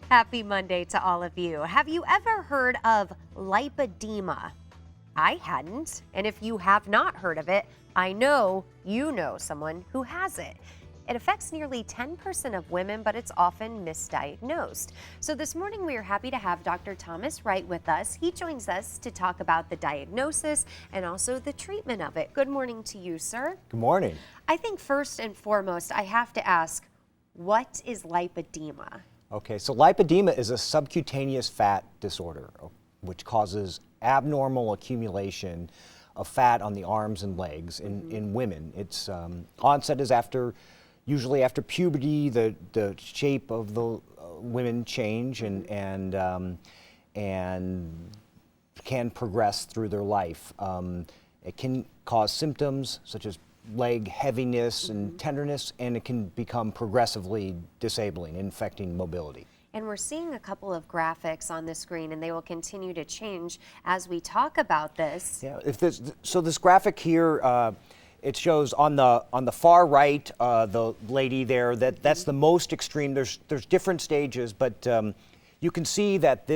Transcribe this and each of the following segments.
Happy Monday to all of you. Have you ever heard of lipedema? I hadn't, and if you have not heard of it, I know you know someone who has it. It affects nearly 10% of women, but it's often misdiagnosed. So this morning we are happy to have Dr. Thomas Wright with us. He joins us to talk about the diagnosis and also the treatment of it. Good morning to you, sir. Good morning. I think first and foremost, I have to ask, what is lipedema? Okay, so lipedema is a subcutaneous fat disorder which causes abnormal accumulation of fat on the arms and legs in women. Its onset is usually after puberty. The shape of the women change and can progress through their life. It can cause symptoms such as leg heaviness and tenderness, and it can become progressively disabling, infecting mobility. And we're seeing a couple of graphics on the screen, and they will continue to change as we talk about this. Yeah, so this graphic here, it shows on the far right, the lady there, that's the most extreme. There's different stages, but you can see that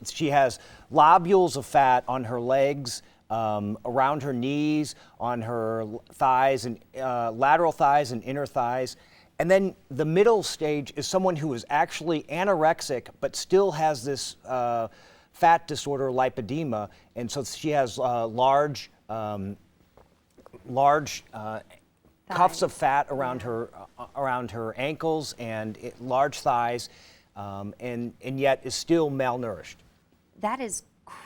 she has lobules of fat on her legs, around her knees, on her thighs, and lateral thighs and inner thighs. And then the middle stage is someone who is actually anorexic but still has this fat disorder, lipedema, and so she has large cuffs of fat around her ankles and large thighs, and yet is still malnourished. That is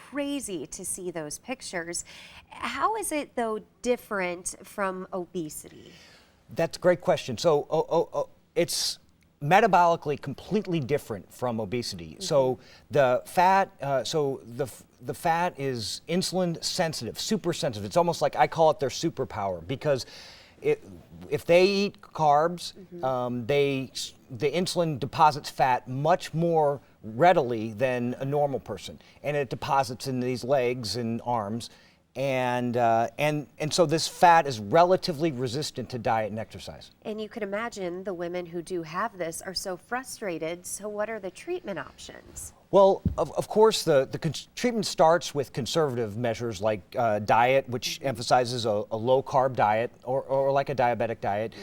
crazy to see those pictures. How is it, though, different from obesity? That's a great question. So it's metabolically completely different from obesity. So the fat, the fat is insulin sensitive, super sensitive. It's almost like I call it their superpower, because if they eat carbs, the insulin deposits fat much more readily than a normal person, and it deposits in these legs and arms, and so this fat is relatively resistant to diet and exercise. And you could imagine the women who do have this are so frustrated. So what are the treatment options? Well, of course, the treatment starts with conservative measures like diet, which emphasizes a low-carb diet or like a diabetic diet,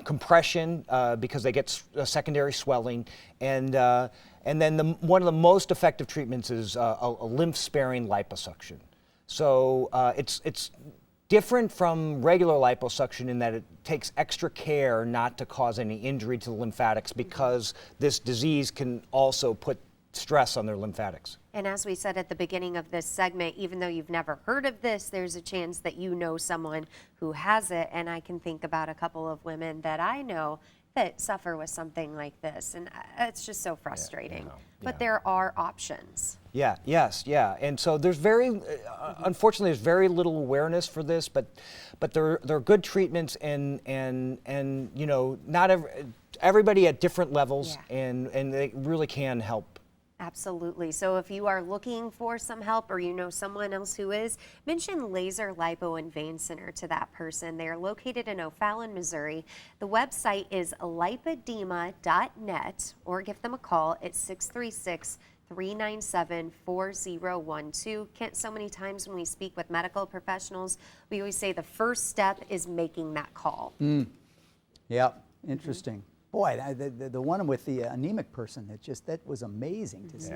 compression because they get a secondary swelling, and then one of the most effective treatments is a lymph-sparing liposuction. So it's different from regular liposuction in that it takes extra care not to cause any injury to the lymphatics, because this disease can also put stress on their lymphatics. And as we said at the beginning of this segment, even though you've never heard of this, there's a chance that you know someone who has it. And I can think about a couple of women that I know that suffer with something like this, and it's just so frustrating. But there are options. And so there's unfortunately, there's very little awareness for this, but there are good treatments, and you know, not everybody at different levels, and they really can help. Absolutely. So if you are looking for some help, or you know someone else who is, mention Laser Lipo and Vein Center to that person. They are located in O'Fallon, Missouri. The website is lipedema.net, or give them a call at 636-397-4012. Kent, so many times when we speak with medical professionals, we always say the first step is making that call. Yeah, interesting. Boy, the one with the anemic person, that was amazing to see.